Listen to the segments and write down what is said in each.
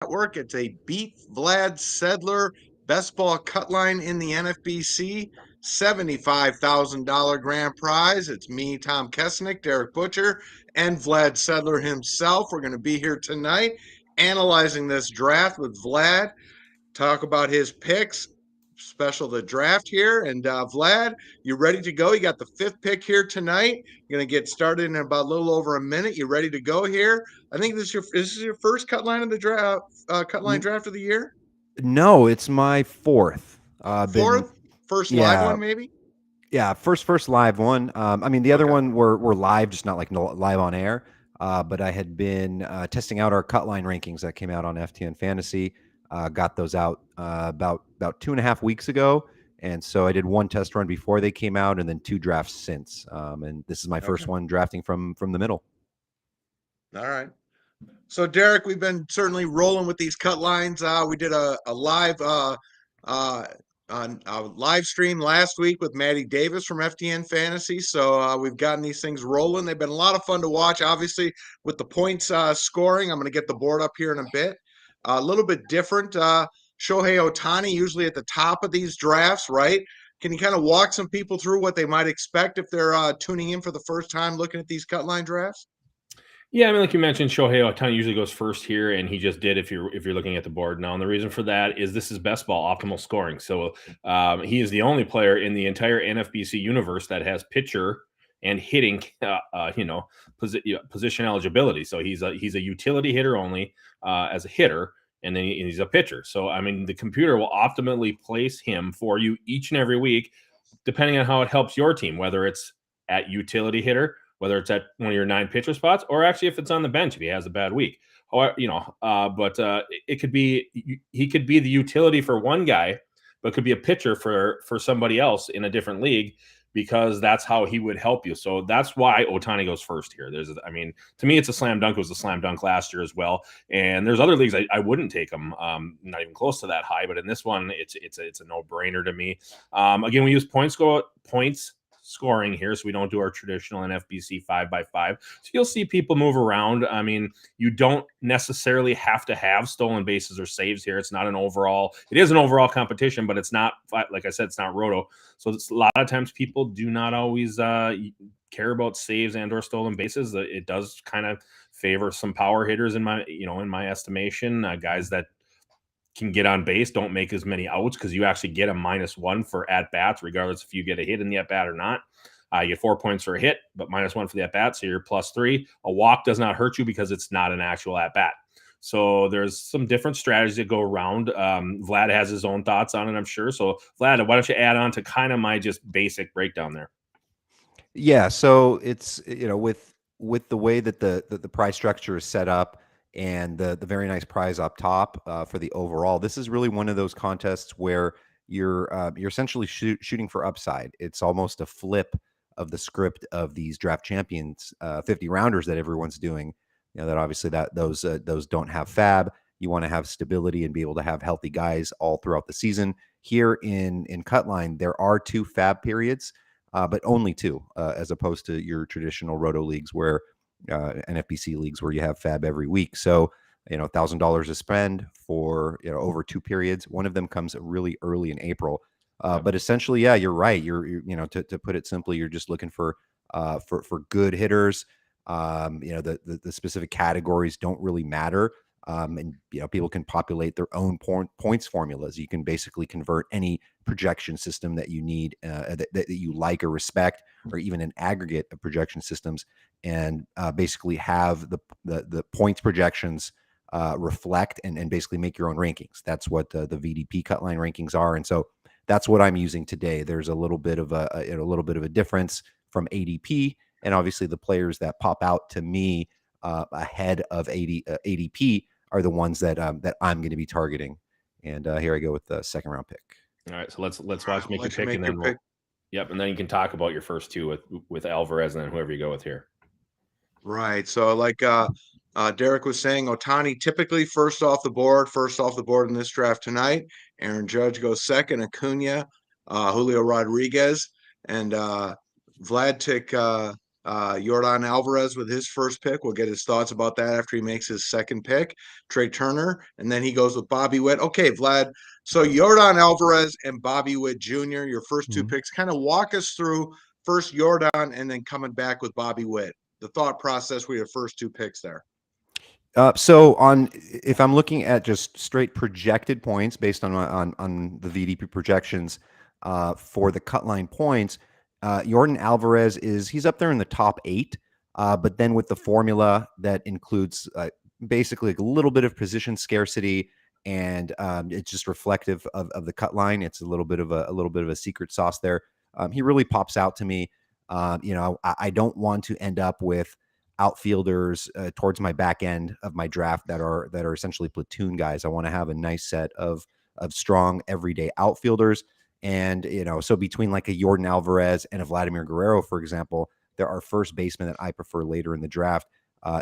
Network. It's a Beat Vlad Sedler best ball cut line in the NFBC. $75,000 grand prize. It's me, Tom Kessenich, Darik Butcher, and Vlad Sedler himself. We're going to be here tonight analyzing this draft with Vlad, talk about his picks, special the draft here. And Vlad, you ready to go? You got the fifth pick here tonight. You're going to get started in about a little over a minute. You ready to go here? I think this is your first cut line of the draft, cut line draft of the year. No, it's my fourth. Been Fourth, first live yeah, one maybe. yeah, first live one. I mean, the other Okay. one were live, just not like live on air. But I had been testing out our Cutline rankings that came out on FTN Fantasy. Got those out about 2.5 weeks ago, and so I did one test run before they came out, and then two drafts since. And this is my Okay. first one drafting from the middle. All right. So Darik, we've been certainly rolling with these cut lines. We did a live uh, a live stream last week with Maddie Davis from FTN Fantasy. So we've gotten these things rolling. They've been a lot of fun to watch. Obviously, with the points scoring, I'm going to get the board up here in a bit. A little bit different. Shohei Ohtani usually at the top of these drafts, right? Can you kind of walk some people through what they might expect if they're tuning in for the first time looking at these cut line drafts? Yeah, I mean, like you mentioned, Shohei Ohtani usually goes first here, and he just did. If you're looking at the board now, and the reason for that is this is best ball optimal scoring. So he is the only player in the entire NFBC universe that has pitcher and hitting, position eligibility. So he's a utility hitter only as a hitter, and then he's a pitcher. So I mean, the computer will optimally place him for you each and every week, depending on how it helps your team, whether it's at utility hitter, whether it's at one of your 9 pitcher spots, or actually if it's on the bench if he has a bad week. Or it could be he could be the utility for one guy, but could be a pitcher for somebody else in a different league, because that's how he would help you. So that's why Ohtani goes first here. To me, it's a slam dunk. It was a slam dunk last year as well. And there's other leagues I wouldn't take him, not even close to that high. But in this one, it's a no brainer to me. Again, we use points scoring here, so we don't do our traditional NFBC 5x5. So you'll see people move around. I mean, you don't necessarily have to have stolen bases or saves here. It's not an overall. It is an overall competition, but it's not, like I said, it's not roto. So it's a lot of times people do not always care about saves and or stolen bases. It does kind of favor some power hitters in my estimation, guys that can get on base, don't make as many outs, because you actually get a -1 for at bats, regardless if you get a hit in the at bat or not. You get 4 points for a hit, but -1 for the at bat, so you're +3. A walk does not hurt you because it's not an actual at bat. So there's some different strategies that go around. Vlad has his own thoughts on it, I'm sure. So Vlad, why don't you add on to kind of my just basic breakdown there? Yeah, so it's with the way that the prize structure is set up, and the very nice prize up top for the overall. This is really one of those contests where you're essentially shooting for upside. It's almost a flip of the script of these draft champions 50 rounders that everyone's doing. That obviously those don't have fab. You want to have stability and be able to have healthy guys all throughout the season. Here in Cutline, there are 2 fab periods, but only 2, as opposed to your traditional roto leagues where NFBC leagues where you have fab every week. So, $1,000 to spend for, over 2 periods. One of them comes really early in April. But essentially, yeah, you're right. To put it simply, you're just looking for good hitters. The specific categories don't really matter. And people can populate their own points formulas. You can basically convert any projection system that you need, that you like or respect, or even an aggregate of projection systems, and basically have the points projections reflect and basically make your own rankings. That's what the VDP Cutline rankings are, and so that's what I'm using today. There's a little bit of a difference from ADP, and obviously the players that pop out to me ahead of ADP are the ones that I'm going to be targeting. And here I go with the second round pick. All right, so let's watch make your pick, and then yep, and then you can talk about your first 2 with Alvarez and then whoever you go with here. Right. So like Darik was saying, Ohtani typically first off the board in this draft tonight. Aaron Judge goes second, Acuna, Julio Rodriguez, and Vlad took Yordan Alvarez with his first pick. We'll get his thoughts about that after he makes his second pick. Trey Turner, and then he goes with Bobby Witt. Okay, Vlad. So Yordan Alvarez and Bobby Witt Jr., your first two picks. Kind of walk us through first Yordan and then coming back with Bobby Witt. The thought process with your first two picks there. So if I'm looking at just straight projected points based on the VDP projections for the Cutline points, Yordan Alvarez he's up there in the top 8. But then with the formula that includes basically a little bit of position scarcity, and it's just reflective of the Cutline. It's a little bit of a secret sauce there. He really pops out to me. I don't want to end up with outfielders towards my back end of my draft that are essentially platoon guys. I want to have a nice set of strong everyday outfielders. And, so between like a Yordan Alvarez and a Vladimir Guerrero, for example, there are first basemen that I prefer later in the draft.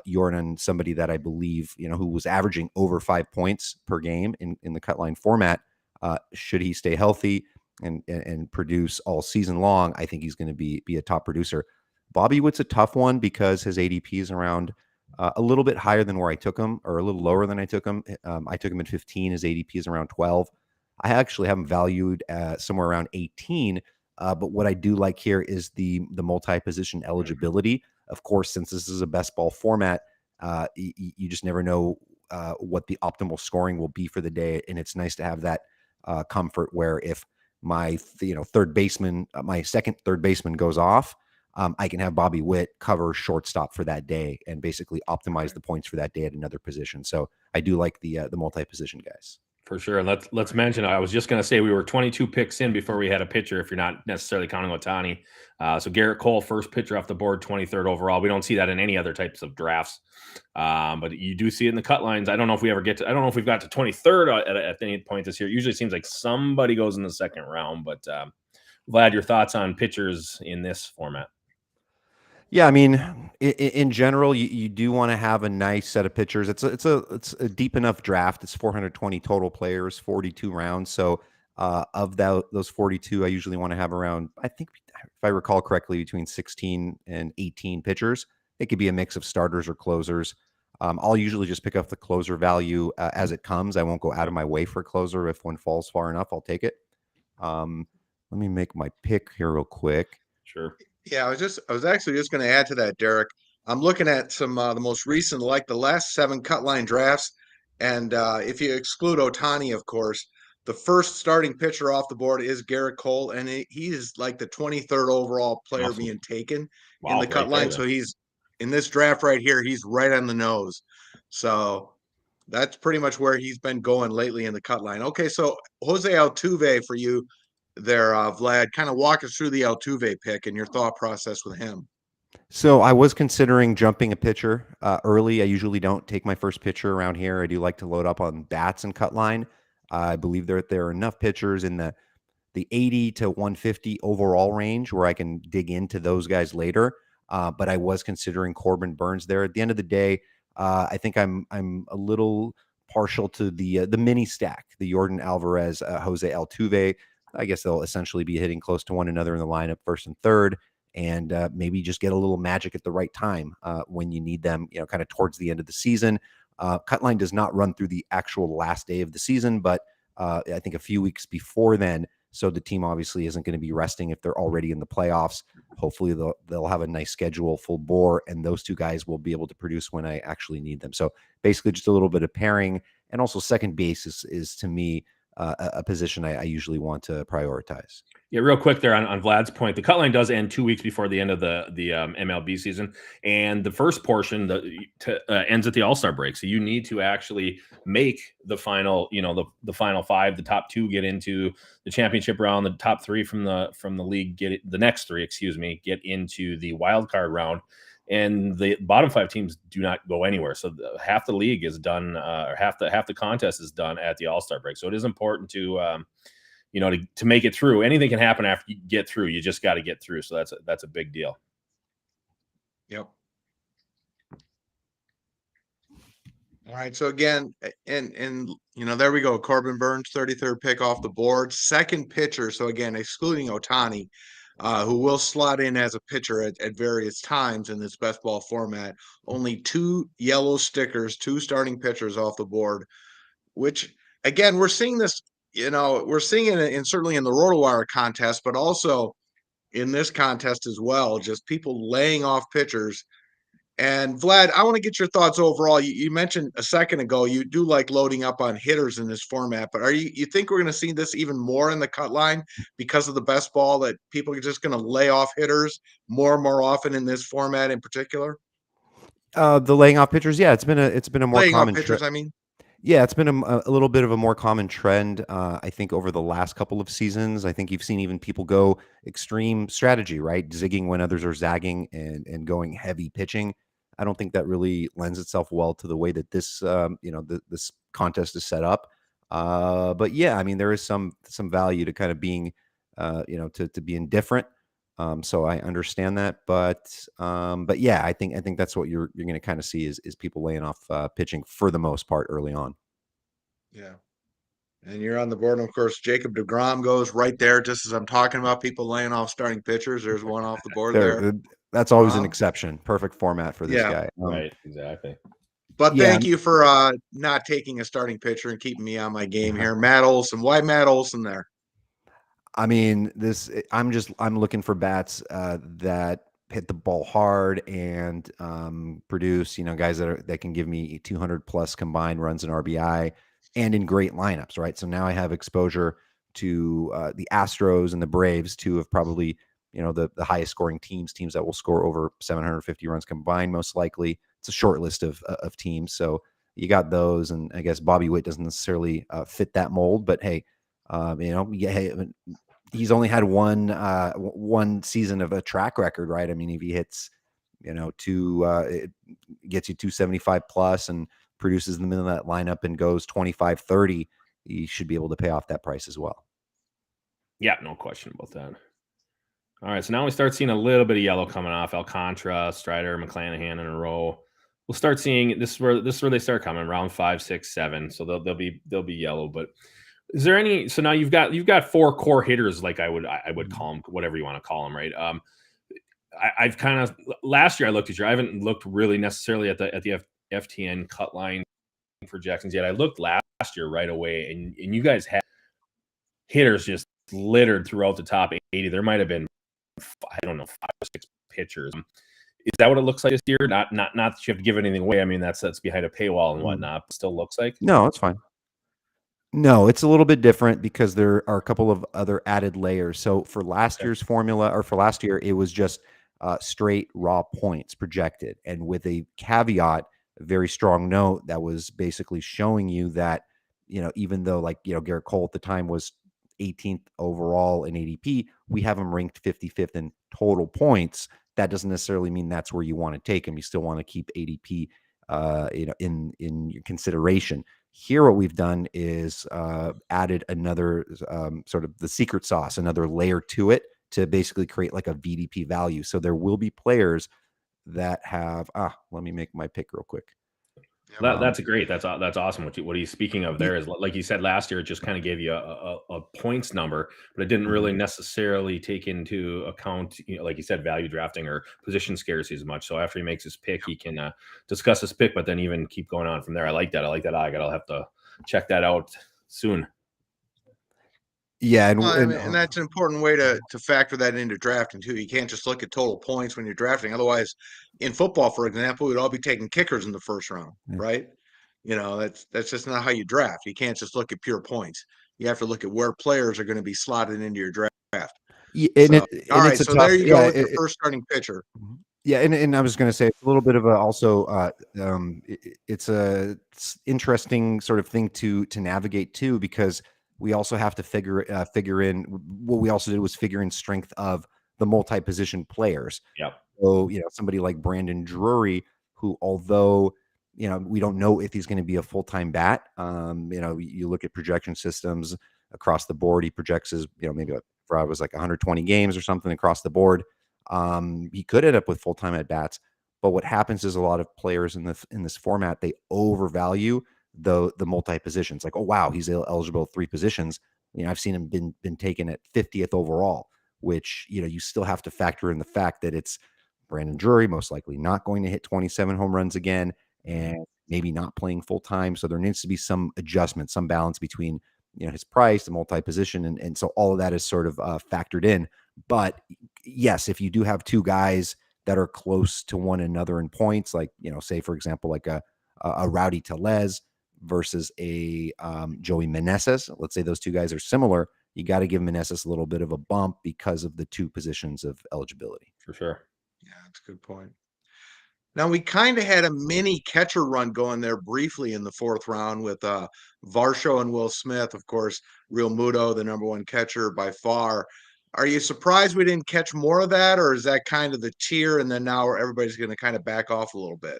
Yordan, somebody that I believe, who was averaging over 5 points per game in the Cutline format. Should he stay healthy and produce all season long, I think he's going to be a top producer. Bobby Witt's a tough one because his ADP is around a little bit higher than where I took him, or a little lower than I took him. I took him at 15. His ADP is around 12. I actually have him valued somewhere around 18. But what I do like here is the multi-position eligibility. Of course, since this is a best ball format, you just never know what the optimal scoring will be for the day. And it's nice to have that comfort where if my third baseman, my second third baseman goes off, I can have Bobby Witt cover shortstop for that day and basically optimize the points for that day at another position. So I do like the multi-position guys. For sure. And let's mention, I was just going to say we were 22 picks in before we had a pitcher, if you're not necessarily counting Ohtani. So Garrett Cole, first pitcher off the board, 23rd overall. We don't see that in any other types of drafts. But you do see it in the cut lines. I don't know if we've got to 23rd at any point this year. It usually seems like somebody goes in the second round. But Vlad, your thoughts on pitchers in this format? Yeah, I mean, in general, you do want to have a nice set of pitchers. It's a deep enough draft. It's 420 total players, 42 rounds. So of those 42, I usually want to have around, I think, if I recall correctly, between 16 and 18 pitchers. It could be a mix of starters or closers. I'll usually just pick up the closer value as it comes. I won't go out of my way for a closer. If one falls far enough, I'll take it. Let me make my pick here real quick. Sure. Yeah, I was actually just going to add to that, Darik. I'm looking at some the most recent, like the last 7 Cutline drafts, and if you exclude Ohtani, of course, the first starting pitcher off the board is Garrett Cole, and he is like the 23rd overall player Awesome. being taken Wow, in the right Cutline. there, So he's in this draft right here. He's right on the nose. So that's pretty much where he's been going lately in the Cutline. Okay, so Jose Altuve for you there, Vlad. Kind of walk us through the Altuve pick and your thought process with him. So I was considering jumping a pitcher early. I usually don't take my first pitcher around here. I do like to load up on bats and cut line. I believe there are enough pitchers in the 80 to 150 overall range where I can dig into those guys later. But I was considering Corbin Burns there. At the end of the day, I think I'm a little partial to the mini stack, the Yordan Alvarez, Jose Altuve. I guess they'll essentially be hitting close to one another in the lineup, first and third, and maybe just get a little magic at the right time when you need them, kind of towards the end of the season. Cutline does not run through the actual last day of the season, but I think a few weeks before then. So the team obviously isn't going to be resting if they're already in the playoffs. Hopefully they'll have a nice schedule, full bore, and those two guys will be able to produce when I actually need them. So basically just a little bit of pairing, and also second base is to me a position I usually want to prioritize. Yeah, real quick there on Vlad's point, the Cutline does end 2 weeks before the end of the MLB season, and the first portion ends at the All-Star break. So you need to actually make the final, the final 5, the top 2 get into the championship round, the top 3 from the league the next 3, get into the wild card round. And the bottom 5 teams do not go anywhere. So half the league is done, or half the contest is done at the All-Star break. So it is important to make it through. Anything can happen after you get through. You just got to get through. So that's a big deal. Yep. All right. So again, and there we go. Corbin Burns, 33rd pick off the board, second pitcher. So again, excluding Ohtani, who will slot in as a pitcher at various times in this best ball format. Only 2 yellow stickers, 2 starting pitchers off the board, which again, we're seeing this, we're seeing it in certainly in the RotoWire contest, but also in this contest as well, just people laying off pitchers. And Vlad, I want to get your thoughts overall. You mentioned a second ago you do like loading up on hitters in this format, but you think we're going to see this even more in the cut line because of the best ball, that people are just going to lay off hitters more and more often in this format in particular? The laying off pitchers, yeah, it's been a more Laying off common trend. pitchers, I mean. Yeah, it's been a little bit of a more common trend, I think, over the last couple of seasons. I think you've seen even people go extreme strategy, right? Zigging when others are zagging and going heavy pitching. I don't think that really lends itself well to the way that this, this contest is set up. But yeah, I mean, there is some value to kind of being, to being different. So I understand that, but yeah, I think that's what you're going to kind of see is people laying off pitching for the most part early on. Yeah. And you're on the board. And of course, Jacob deGrom goes right there, just as I'm talking about people laying off starting pitchers. There's one off the board there. That's always an exception. Perfect format for this guy. Right. Exactly. But thank you for not taking a starting pitcher and keeping me on my game here. Matt Olson. Why Matt Olson there? I mean, I'm looking for bats that hit the ball hard and produce, guys that can give me 200 plus combined runs and RBI and in great lineups, right? So now I have exposure to the Astros and the Braves, two of probably, the highest scoring teams that will score over 750 runs combined, most likely. It's a short list of teams. So you got those, and I guess Bobby Witt doesn't necessarily fit that mold, but hey, he's only had one season of a track record, right? I mean, if he hits, it gets you 275 plus and produces in the middle of that lineup and goes 25, 30, he should be able to pay off that price as well. Yeah, no question about that. All right, so now we start seeing a little bit of yellow coming off. Alcantara, Strider, McClanahan in a row. We'll start seeing this is where they start coming, round 5, 6, 7. So they'll be yellow. But is there any? So now you've got 4 core hitters, like I would call them, whatever you want to call them, right? I've kind of last year I looked at I haven't looked really necessarily at the FTN cut line projections yet. I looked last year right away, and you guys had hitters just littered throughout the top 80. There might have been, I don't know, 5 or 6 pitchers. Is that what it looks like this year? Not that you have to give anything away. I mean, that's behind a paywall and whatnot. But still looks like. No, it's fine. No, it's a little bit different because there are a couple of other added layers. So for last year's formula, or for last year, it was just straight raw points projected, and with a caveat, a very strong note that was basically showing you that, even though Garrett Cole at the time was 18th overall in ADP, we have him ranked 55th in total points. That doesn't necessarily mean that's where you want to take him. You still want to keep ADP, in your consideration. Here, what we've done is added another sort of the secret sauce, another layer to it to basically create like a VDP value. So there will be players that have. Let me make my pick real quick. That's great. That's awesome. What he's speaking of there is, like you said last year, it just kind of gave you a points number, but it didn't really necessarily take into account, like you said, value drafting or position scarcity as much. So after he makes his pick, he can discuss his pick, but then even keep going on from there. I like that. I'll have to check that out soon. Yeah, and that's an important way to factor that into drafting too. You can't just look at total points when you're drafting. Otherwise, in football, for example, we'd all be taking kickers in the first round, right? That's just not how you draft. You can't just look at pure points. You have to look at where players are going to be slotted into your draft. Yeah, all right, so there you go with your first starting pitcher. Yeah, and I was going to say it's a little bit of it's interesting sort of thing to navigate too, because we also have to figure in what we also did was figure in strength of the multi-position players. Yeah. So, somebody like Brandon Drury, who, although, we don't know if he's going to be a full-time bat. You look at projection systems across the board. He projects as, maybe for I was like 120 games or something across the board. He could end up with full-time at bats. But what happens is a lot of players in this format, they overvalue the multi positions. Like, oh wow, he's eligible 3 positions. I've seen him been taken at 50th overall. which, you still have to factor in the fact that it's Brandon Drury, most likely not going to hit 27 home runs again, and maybe not playing full time. So there needs to be some adjustment, some balance between, his price, the multi-position. And so all of that is sort of factored in. But yes, if you do have two guys that are close to one another in points, like, say, for example, like a Rowdy Tellez versus a Joey Meneses, let's say those two guys are similar, you got to give Meneses a little bit of a bump because of the two positions of eligibility. For sure. Yeah, that's a good point. Now, we kind of had a mini catcher run going there briefly in the fourth round with Varsho and Will Smith. Of course, Real Muto, the number one catcher by far. Are you surprised we didn't catch more of that, or is that kind of the tier, and then now everybody's going to kind of back off a little bit?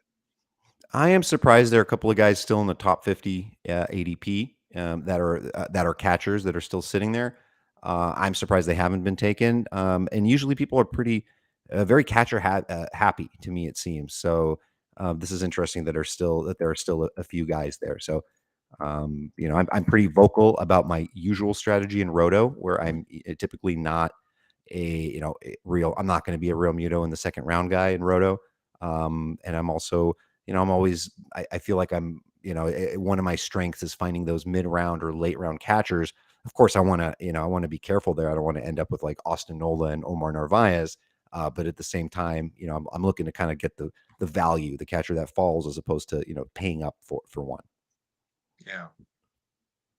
I am surprised there are a couple of guys still in the top 50 ADP that are catchers that are still sitting there. I'm surprised they haven't been taken. And usually people are pretty very catcher happy to me, it seems. So this is interesting that there are still a few guys there. So I'm pretty vocal about my usual strategy in Roto, where I'm typically not I'm not going to be a Real Muto in the second round guy in Roto. And I'm also, I'm always, I feel like I'm, one of my strengths is finding those mid-round or late-round catchers. Of course, I want to be careful there. I don't want to end up with like Austin Nola and Omar Narvaez. But at the same time, I'm looking to kind of get the value, the catcher that falls, as opposed to, paying up for one. Yeah.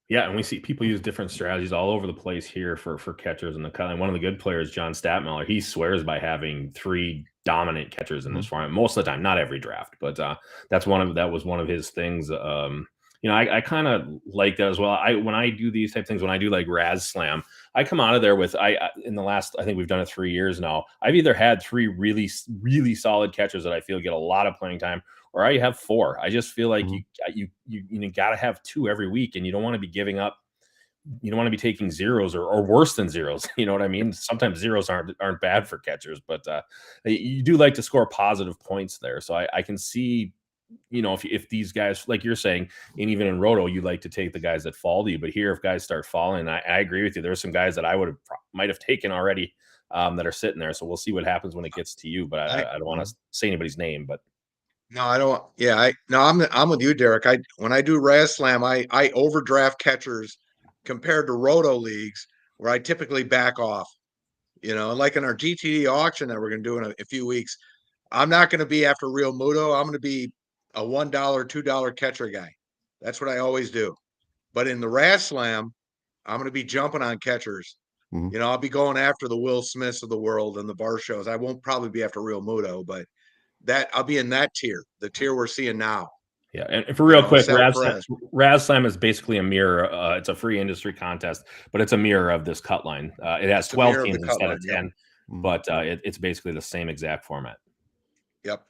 Yeah, and we see people use different strategies all over the place here for catchers in the cut. And one of the good players, John Statmiller, he swears by having three dominant catchers in this format most of the time, not every draft, but that was one of his things. I kind of like that as well. When I do these type of things, when I do like Raz Slam, I come out of there with in the last, I think we've done it 3 years now. I've either had three really, really solid catchers that I feel get a lot of playing time, or I have four. I just feel like you got to have two every week, and you don't want to be giving up. You don't want to be taking zeros or worse than zeros. You know what I mean? Sometimes zeros aren't bad for catchers, but you do like to score positive points there. So I can see, if these guys, like you're saying, and even in Roto, you like to take the guys that fall to you. But here, if guys start falling, I agree with you. There are some guys that I might have taken already that are sitting there. So we'll see what happens when it gets to you. But I don't want to say anybody's name, but. No, I don't. Yeah, I'm with you, Darik. When I do Raz Slam, I overdraft catchers compared to Roto leagues where I typically back off. Like in our GTD auction that we're going to do in a few weeks, I'm not going to be after Real Muto. I'm going to be a $1, $2 catcher guy. That's what I always do. But in the Raz Slam, I'm going to be jumping on catchers. I'll be going after the Will Smiths of the world and the Varshows. I won't probably be after Real Muto, but that I'll be in that tier, the tier we're seeing now. Yeah, and for real quick, Raz Slam is basically a mirror. It's a free industry contest, but it's a mirror of this Cutline. It has 12 teams instead of 10, but it's basically the same exact format. Yep.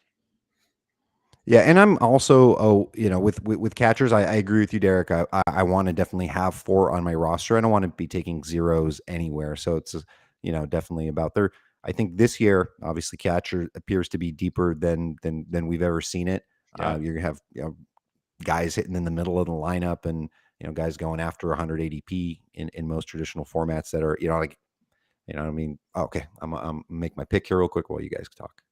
Yeah, and I'm also, with catchers, I agree with you, Darik. I want to definitely have four on my roster. I don't want to be taking zeros anywhere. So it's, definitely about there. I think this year, obviously, catcher appears to be deeper than we've ever seen it. Yeah. You're gonna have guys hitting in the middle of the lineup, and guys going after 100 ADP in most traditional formats that are I mean. Okay, I'm make my pick here real quick while you guys talk.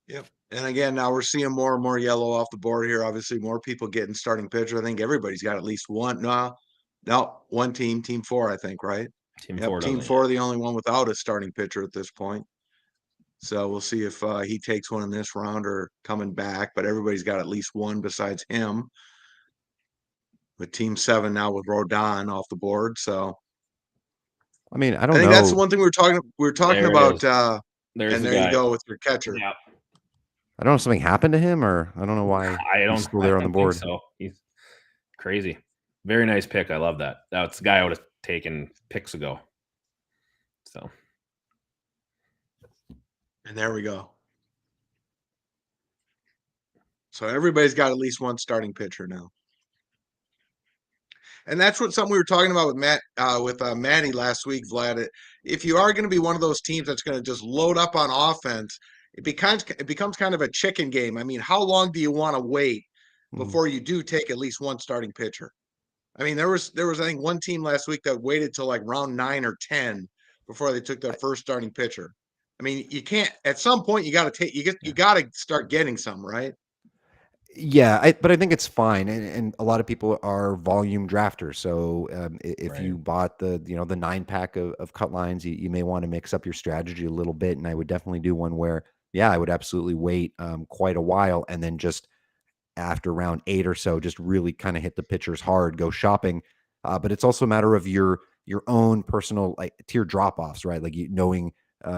Yep. And again, now we're seeing more and more yellow off the board here. Obviously, more people getting starting pitcher. I think everybody's got at least one. No, one team 4, I think, right? Team 4, Team 4, the only one without a starting pitcher at this point. So we'll see if he takes one in this round or coming back. But everybody's got at least one besides him. With Team 7 now with Rodon off the board. So I mean, I think know. that's the one thing we were talking about. There's and there you go with your catcher. Yeah. I don't know if something happened to him, or I don't know why he's still there on the board. So he's crazy. Very nice pick. I love that. That's the guy I would have taken picks ago. So. And there we go. So everybody's got at least one starting pitcher now. And that's something we were talking about with Matty last week, Vlad. If you are going to be one of those teams that's going to just load up on offense, it becomes kind of a chicken game. I mean, how long do you want to wait before you do take at least one starting pitcher? I mean, there was I think one team last week that waited till like round 9 or 10 before they took their first starting pitcher. I mean, you can't. At some point, you got to take. You got to start getting some, right? Yeah, but I think it's fine, and a lot of people are volume drafters. So if you bought the the 9-pack of cut lines, you may want to mix up your strategy a little bit. And I would definitely do one where, yeah, I would absolutely wait quite a while, and then just after round 8 or so, just really kind of hit the pitchers hard, go shopping. But it's also a matter of your own personal like tier drop offs, right? Like knowing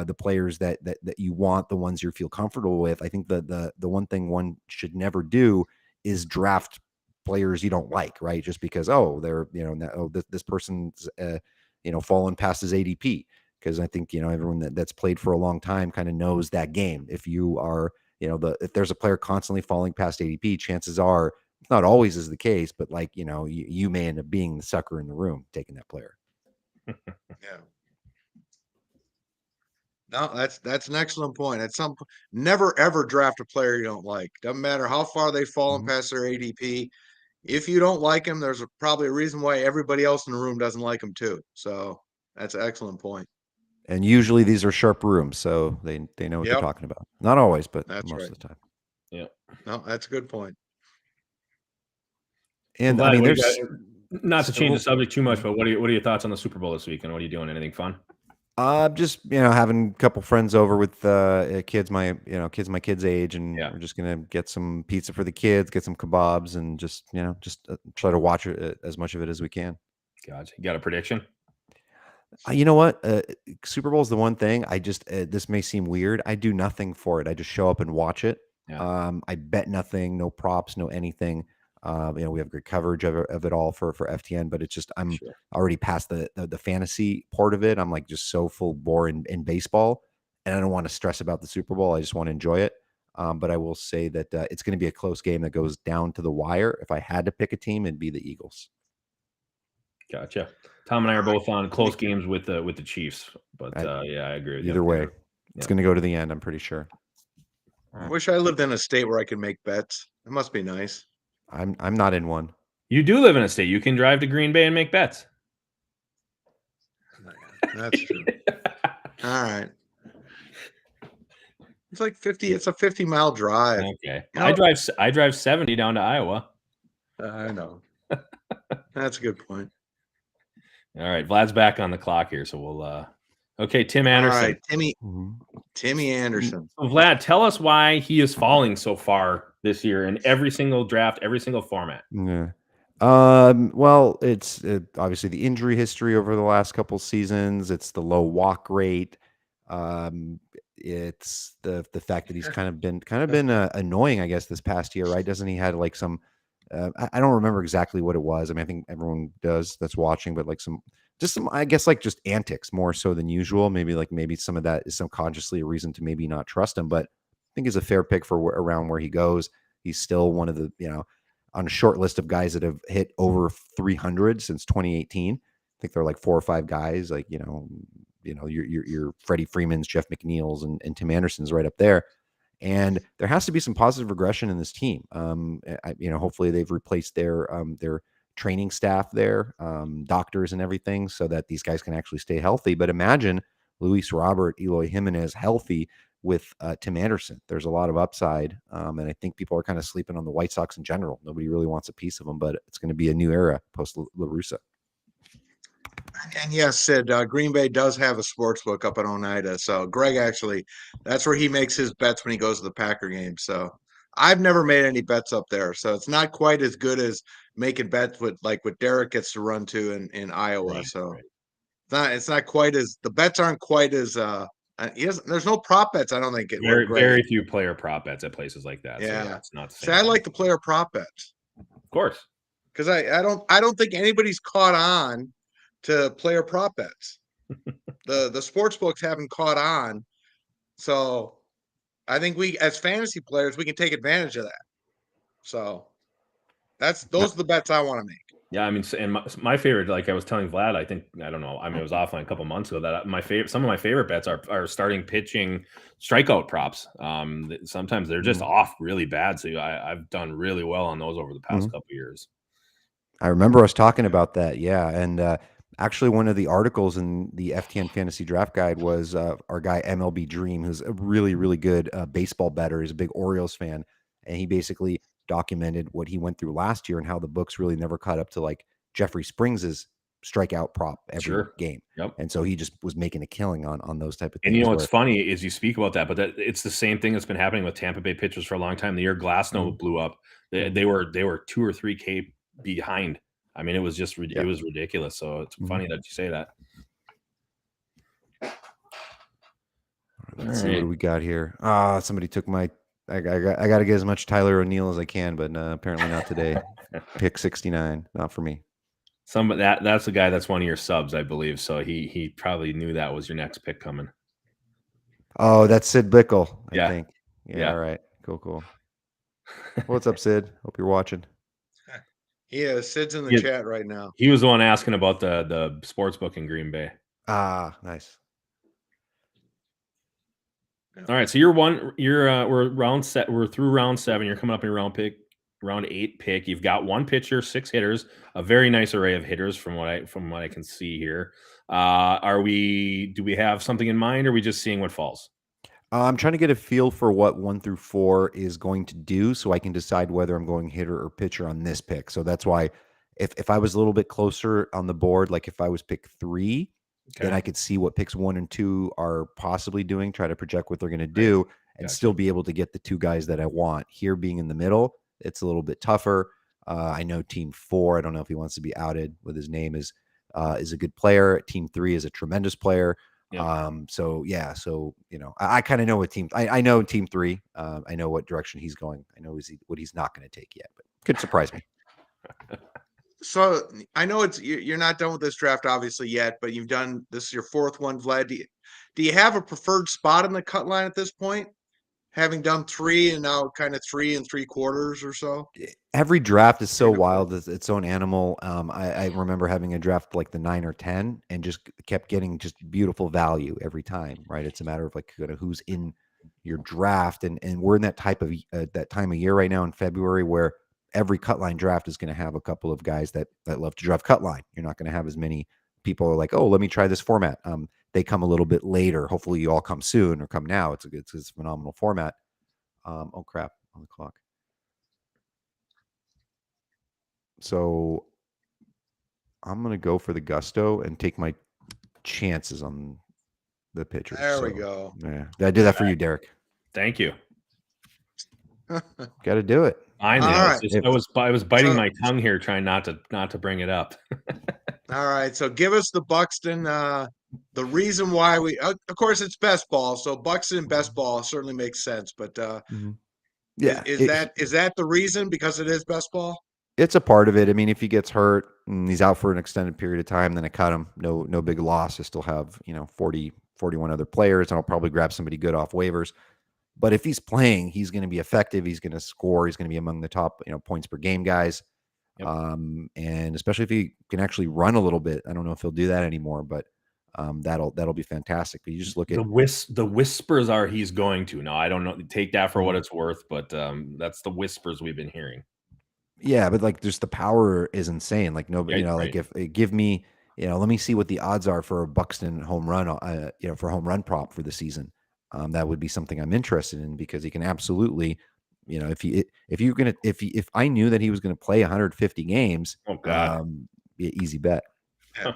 the players that you want, the ones you feel comfortable with. I think the one thing one should never do is draft players you don't like, right? Just because they're this person's fallen past his ADP. Because I think everyone that's played for a long time kind of knows that game. If you are if there's a player constantly falling past ADP, chances are it's not always is the case, but like you may end up being the sucker in the room taking that player. Yeah. No, that's an excellent point. At some point, never ever draft a player you don't like. Doesn't matter how far they've fallen past their ADP. If you don't like him, there's probably a reason why everybody else in the room doesn't like him too. So that's an excellent point. And usually these are sharp rooms, so they know what they're talking about. Not always, but That's most right. of the time. Yeah. No, that's a good point. And Vlad, I mean, there's not to change the subject too much, but what are your thoughts on the Super Bowl this week, and what are you doing? Anything fun? Just having a couple friends over with kids my kids' age, and we're just gonna get some pizza for the kids, get some kebabs, and just try to watch it, as much of it as we can. Gotcha. You got a prediction? You know what? Super Bowl is the one thing I just this may seem weird. I do nothing for it. I just show up and watch it. Yeah. I bet nothing, no props, no anything. We have great coverage of it all for FTN, but it's just I'm already past the fantasy part of it. I'm like just so full bore in baseball, and I don't want to stress about the Super Bowl. I just want to enjoy it. But I will say that it's going to be a close game that goes down to the wire. If I had to pick a team, it'd be the Eagles. Gotcha. Tom and I are both on close games with the Chiefs, but yeah, I agree with you. Either way, it's going to go to the end, I'm pretty sure. I wish I lived in a state where I could make bets. It must be nice. I'm not in one. You do live in a state. You can drive to Green Bay and make bets. That's true. All right. It's like 50. It's a 50-mile drive. Okay. I drive 70 down to Iowa. I know. That's a good point. All right, Vlad's back on the clock here, so we'll. Okay, Tim Anderson. All right, Timmy Anderson. So Vlad, tell us why he is falling so far this year in every single draft, every single format. Yeah. Well, it's obviously the injury history over the last couple seasons. It's the low walk rate. It's the fact that he's kind of been annoying, I guess, this past year, right? Doesn't he had like some? I don't remember exactly what it was. I mean, I think everyone does that's watching, but like some, I guess, like just antics more so than usual. Maybe some of that is subconsciously a reason to maybe not trust him. But I think he's a fair pick for around where he goes. He's still one of the on a short list of guys that have hit over 300 since 2018. I think there are like 4 or 5 guys, like your Freddie Freeman's, Jeff McNeil's, and Tim Anderson's right up there. And there has to be some positive regression in this team. Hopefully they've replaced their training staff there, doctors and everything, so that these guys can actually stay healthy. But imagine Luis Robert, Eloy Jimenez healthy with Tim Anderson. There's a lot of upside, and I think people are kind of sleeping on the White Sox in general. Nobody really wants a piece of them, but it's going to be a new era post La Russa. And yes, Sid, Green Bay does have a sports book up in Oneida. So Greg actually, that's where he makes his bets when he goes to the Packer game. So I've never made any bets up there. So it's not quite as good as making bets with what Darik gets to run to in Iowa. Right, so right. It's not quite as, the bets aren't quite as there's no prop bets, I don't think. Very few player prop bets at places like that. Yeah, so it's not the same. See, I like the player prop bets. Of course. Because I don't think anybody's caught on to player prop bets. the sports books haven't caught on. So I think we, as fantasy players, we can take advantage of that. So those are the bets I want to make. Yeah, I mean, and my favorite, like I was telling Vlad, I don't know. I mean, it was offline a couple months ago that some of my favorite bets are starting pitching strikeout props. Sometimes they're just off really bad. So I've done really well on those over the past couple years. I remember us talking about that. Yeah. And Actually, one of the articles in the FTN Fantasy Draft Guide was our guy MLB Dream, who's a really, really good baseball bettor. He's a big Orioles fan, and he basically documented what he went through last year and how the books really never caught up to like Jeffrey Springs's strikeout prop every Sure. game. Yep. And so he just was making a killing on those type of And things. you know what's funny is you speak about that, but it's the same thing that's been happening with Tampa Bay pitchers for a long time. The year Glasnow blew up, they were 2 or 3K behind. I mean, it was just it was ridiculous. So it's funny that you say that. Let's see what do we got here. Somebody took my. I got to get as much Tyler O'Neill as I can, but apparently not today. Pick 69, not for me. That's the guy that's one of your subs, I believe. So he probably knew that was your next pick coming. Oh, that's Sid Bickle, I think. Yeah. All right. Cool. What's up, Sid? Hope you're watching. Yeah, Sid's in the chat right now. He was the one asking about the sports book in Green Bay. Nice. All right, so we're round set. We're through round 7. You're coming up in round 8 pick. You've got 1 pitcher, 6 hitters, a very nice array of hitters from what I can see here. Do we have something in mind, or are we just seeing what falls? I'm trying to get a feel for what 1 through 4 is going to do, so I can decide whether I'm going hitter or pitcher on this pick. So that's why, if I was a little bit closer on the board, like if I was pick 3, then I could see what picks 1 and 2 are possibly doing, try to project what they're going to do, and still be able to get the 2 guys that I want. Here, being in the middle, it's a little bit tougher. I know Team 4. I don't know if he wants to be outed with his name is a good player. Team 3 is a tremendous player. So I kind of know what team. I know Team 3. I know what direction he's going. I know what he's not going to take yet, but could surprise me. So I know you're not done with this draft obviously yet, but this is your 4th one, Vlad. Do you have a preferred spot in the cut line at this point? Having done 3 and now kind of 3 3/4 or so. Every draft is so wild, it's its own animal. I remember having a draft like the 9 or 10 and just kept getting just beautiful value every time, right? It's a matter of like who's in your draft, and we're in that that time of year right now in February where every cut line draft is going to have a couple of guys that love to draft cut line. You're not going to have as many people are like, oh, let me try this format. They come a little bit later. Hopefully you all come soon or come now. It's a phenomenal format. Oh crap, on the clock. So I'm going to go for the gusto and take my chances on the pitcher. There we go. Yeah. I did that for you, Darik. Thank you. Got to do it. I know. I was biting my tongue here, trying not to bring it up. All right. So give us the Buxton. The reason why of course, it's best ball. So Buxton best ball certainly makes sense. But yeah, is that the reason, because it is best ball? It's a part of it. I mean, if he gets hurt and he's out for an extended period of time, then I cut him. No big loss. I still have 40, 41 other players, and I'll probably grab somebody good off waivers. But if he's playing, he's going to be effective. He's going to score. He's going to be among the top, points per game guys. Yep. And especially if he can actually run a little bit. I don't know if he'll do that anymore, but that'll be fantastic. But you just look at the whispers are he's going to. Now, I don't know. Take that for what it's worth, but that's the whispers we've been hearing. Yeah, but like, just the power is insane. Like nobody, like if give me, let me see what the odds are for a Buxton home run, for home run prop for the season. That would be something I'm interested in, because he can absolutely, if I knew that he was going to play 150 games, be an easy bet. Yeah.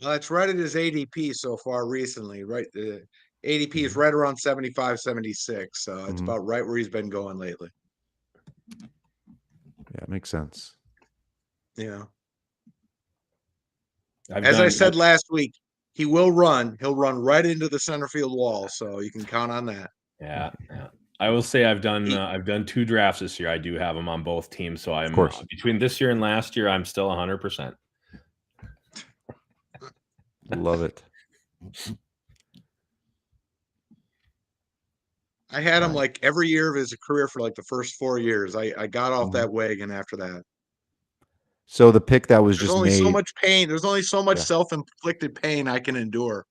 Well, that's right at his ADP so far recently, right? The ADP is right around 75, 76. So it's about right where he's been going lately. Yeah, it makes sense. Yeah. As I said last week, he will run. He'll run right into the center field wall, so you can count on that. Yeah. I will say I've done 2 drafts this year. I do have him on both teams, so I'm between this year and last year, I'm still 100%. Love it. I had him like every year of his career for like the first 4 years. I got off that wagon after that. So the pick that was There's just only made, so much pain. There's only so much self-inflicted pain I can endure.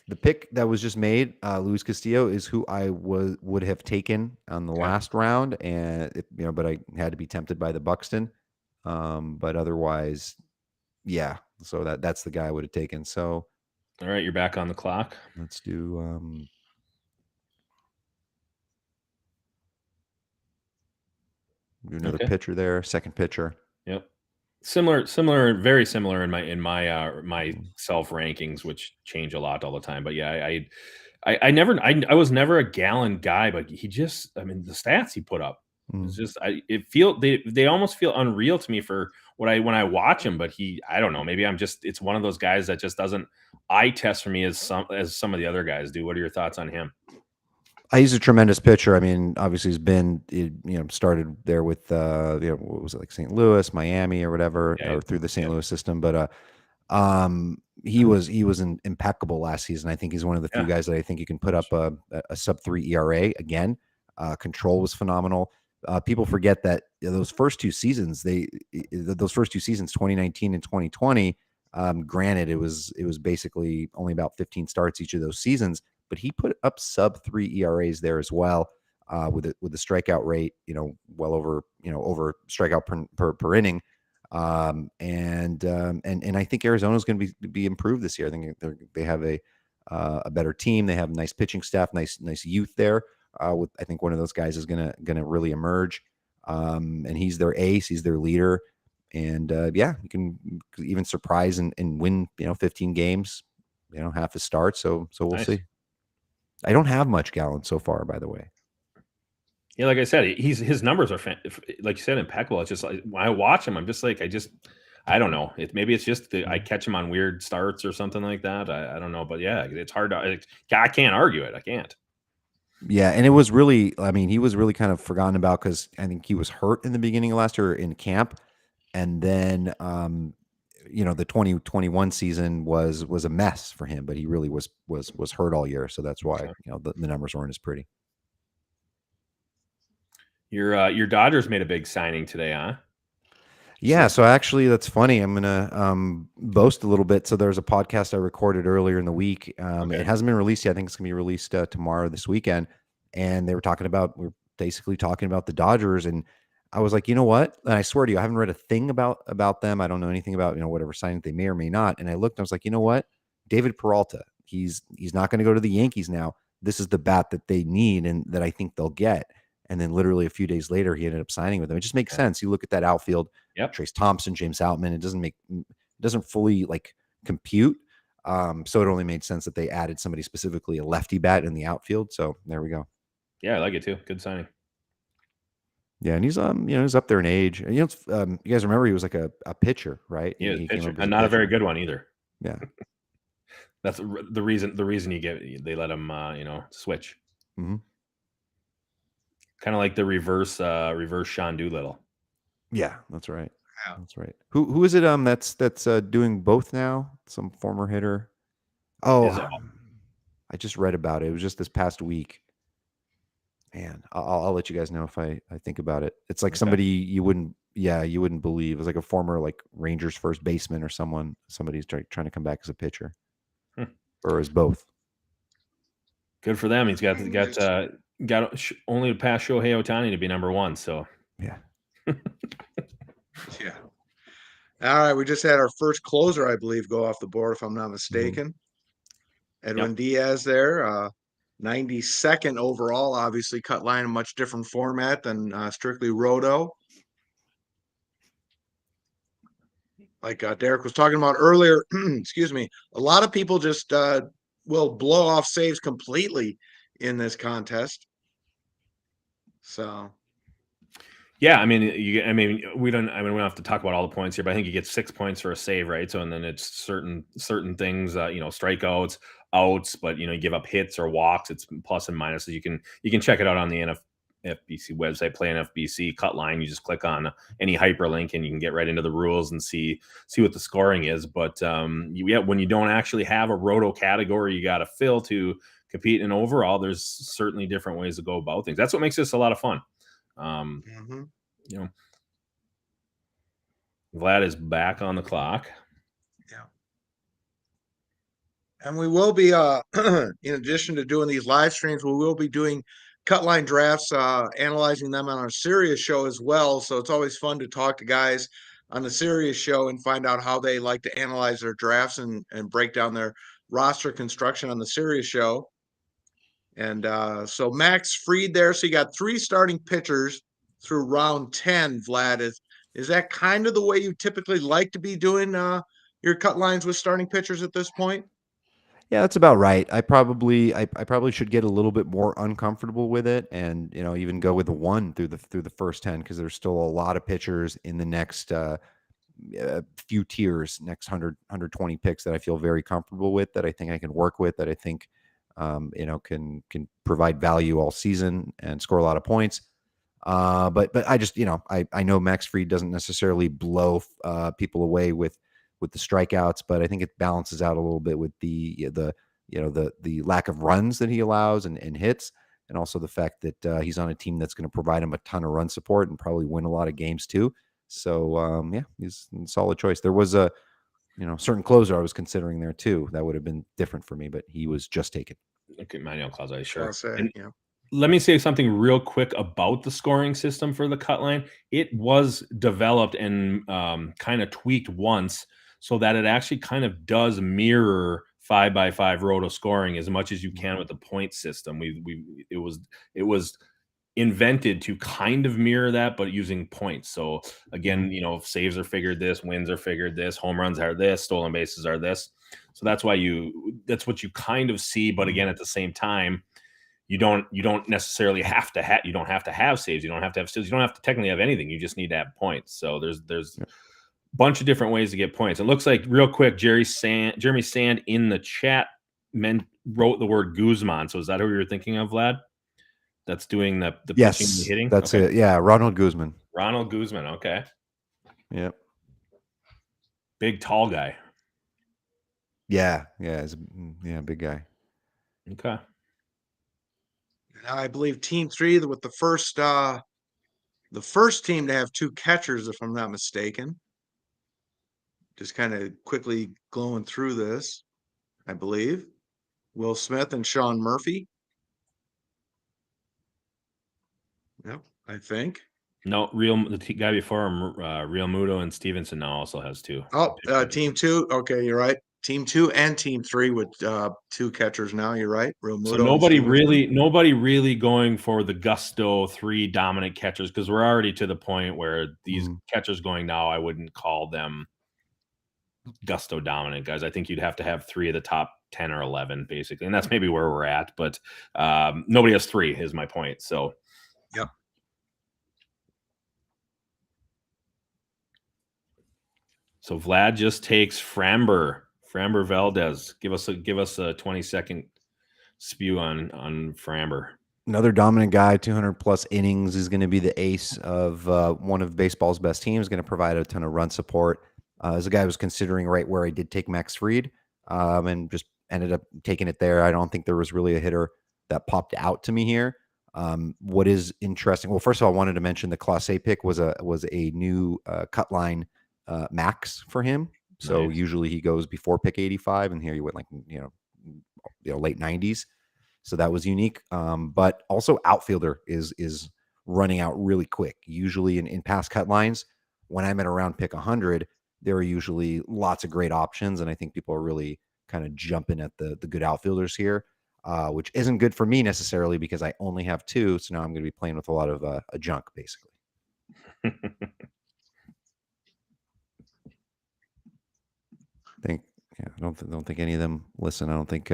The pick that was just made, Luis Castillo, is who I would have taken on the last round, and but I had to be tempted by the Buxton. But otherwise, yeah. So that's the guy I would have taken. So All right, you're back on the clock. let's do another pitcher there, second pitcher. Yep. Similar, very similar in my self rankings, which change a lot all the time. But yeah, I was never a Gallon guy, but he just, I mean, the stats he put up is just, they almost feel unreal to me for when I watch him. But I don't know, maybe it's one of those guys that just doesn't eye test for me as some of the other guys do. What are your thoughts on him? He's a tremendous pitcher. I mean, obviously started there with what was it, like St. Louis, Miami, or whatever, or through the St. Louis system. But he was impeccable last season. I think he's one of the few guys that I think you can put up a sub-3 ERA again. Control was phenomenal. People forget that those first two seasons, 2019 and 2020. Granted, it was basically only about 15 starts each of those seasons, but he put up sub-3 ERAs there as well, with the strikeout rate, well over strikeout per inning. And I think Arizona's going to be improved this year. I think they have a better team. They have nice pitching staff, nice youth there. I think one of those guys is going to really emerge. And he's their ace. He's their leader. And he can even surprise and win 15 games, half his start. So we'll see. I don't have much Gallon so far, by the way. Yeah, like I said, his numbers are, like you said, impeccable. It's just like when I watch him, I'm just like, I don't know. Maybe it's just I catch him on weird starts or something like that. I don't know, but yeah, it's hard to. I can't argue it. I can't. Yeah, and it was really, I mean, he was really kind of forgotten about because I think he was hurt in the beginning of last year in camp, and then the 2021 season was a mess for him, but he really was hurt all year, so that's why the numbers weren't as pretty. Your Dodgers made a big signing today, huh? Yeah, so actually that's funny. I'm gonna boast a little bit. So there's a podcast I recorded earlier in the week. It hasn't been released yet. I think it's gonna be released tomorrow, this weekend. And we're basically talking about the Dodgers, and I was like, you know what? And I swear to you, I haven't read a thing about them. I don't know anything about whatever signing they may or may not. And I looked, and I was like, you know what? David Peralta. He's not going to go to the Yankees now. This is the bat that they need, and that I think they'll get. And then literally a few days later, he ended up signing with them. It just makes sense. You look at that outfield. Yep. Trace Thompson, James Outman. It doesn't fully compute. So it only made sense that they added somebody specifically a lefty bat in the outfield. So there we go. Yeah, I like it too. Good signing. Yeah, and he's he's up there in age. You guys remember he was like a pitcher, right? Yeah, he pitcher, and not a very good one either. Yeah, that's the reason. The reason they let him switch. Mm-hmm. Kind of like the reverse Sean Doolittle. Yeah, that's right. Yeah. That's right. Who is it? That's doing both now. Some former hitter. Oh, I just read about it. It was just this past week. Man, I'll let you guys know if I think about it. It's like somebody you wouldn't believe. It's like a former Rangers first baseman or somebody's trying to come back as a pitcher, or as both. Good for them. He's got only to pass Shohei Ohtani to be number one. So yeah. Yeah. All right, we just had our first closer, I believe, go off the board, if I'm not mistaken. Mm-hmm. Edwin Diaz there, 92nd overall. Obviously, Cutline, a much different format than strictly roto. Like Darik was talking about earlier, excuse me, a lot of people just will blow off saves completely in this contest. So. Yeah, I mean, we don't have to talk about all the points here, but I think you get 6 points for a save, right? So, and then it's certain things, strikeouts, outs, but you give up hits or walks, it's plus and minuses. You can check it out on the NFBC website, Play NFBC Cutline. You just click on any hyperlink and you can get right into the rules and see what the scoring is. But when you don't actually have a roto category you got to fill to compete in overall, there's certainly different ways to go about things. That's what makes this a lot of fun. Vlad is back on the clock. Yeah. And we will be, in addition to doing these live streams, we will be doing Cutline drafts, analyzing them on our Sirius show as well. So it's always fun to talk to guys on the Sirius show and find out how they like to analyze their drafts and break down their roster construction on the Sirius show. And so Max Fried there. So you got 3 starting pitchers through round 10, Vlad. Is that kind of the way you typically like to be doing your cut lines with starting pitchers at this point? Yeah, that's about right. I probably should get a little bit more uncomfortable with it, and even go with the 1 through the first 10, because there's still a lot of pitchers in the next few tiers, next 120 picks that I feel very comfortable with, that I think I can work with, that I think can provide value all season and score a lot of points. But I just I know Max Fried doesn't necessarily blow people away with the strikeouts, but I think it balances out a little bit with the lack of runs that he allows and hits, and also the fact that he's on a team that's going to provide him a ton of run support and probably win a lot of games too. So yeah, he's a solid choice. There was a certain closer I was considering there too. That would have been different for me, but he was just taken. Okay, Manuel Clase, sure. Yeah. Let me say something real quick about the scoring system for the cut line. It was developed and kind of tweaked once so that it actually kind of does mirror 5x5 roto scoring as much as you can with the point system. It was invented to kind of mirror that, but using points. So again, saves are figured this, wins are figured this, home runs are this, stolen bases are this. So that's what you kind of see. But again, at the same time, you don't necessarily have to have, you don't have to have saves. You don't have to have steals. You don't have to technically have anything. You just need to have points. So there's a bunch of different ways to get points. It looks like real quick, Jeremy Sand in the chat wrote the word Guzman. So is that who you were thinking of, Vlad? That's doing the yes, pitching and the hitting? That's it. Yeah, Ronald Guzman. Okay. Yep. Big, tall guy. Yeah, he's big guy. Okay. Now I believe Team 3 with the first team to have 2 catchers, if I'm not mistaken. Just kind of quickly glowing through this, I believe. Will Smith and Sean Murphy. Yep, I think. No, the guy before him, Real Muto and Stevenson now also has 2. Oh, Team 2. Okay, you're right. Team 2 and Team 3 with 2 catchers now. You're right. Real Muto. So nobody really going for the gusto 3 dominant catchers, because we're already to the point where these catchers going now, I wouldn't call them gusto dominant guys. I think you'd have to have 3 of the top 10 or 11 basically, and that's maybe where we're at. But nobody has 3 is my point. So yep. So Vlad just takes Framber Valdez. Give us a 20-second spew on Framber. Another dominant guy, 200 plus innings, is going to be the ace of one of baseball's best teams. Going to provide a ton of run support. As a guy I was considering right where I did take Max Fried, and just ended up taking it there. I don't think there was really a hitter that popped out to me here. What is interesting? Well, first of all, I wanted to mention the Clase pick was a new cut line max for him. So Nice. usually he goes before pick 85, and here he went like late 90s. So that was unique. But also outfielder is running out really quick. Usually in past cut lines, when I'm at around pick 100, there are usually lots of great options, and I think people are really kind of jumping at the good outfielders here, which isn't good for me necessarily because I only have 2. So now I'm going to be playing with a lot of a junk basically. I don't think any of them listen. I don't think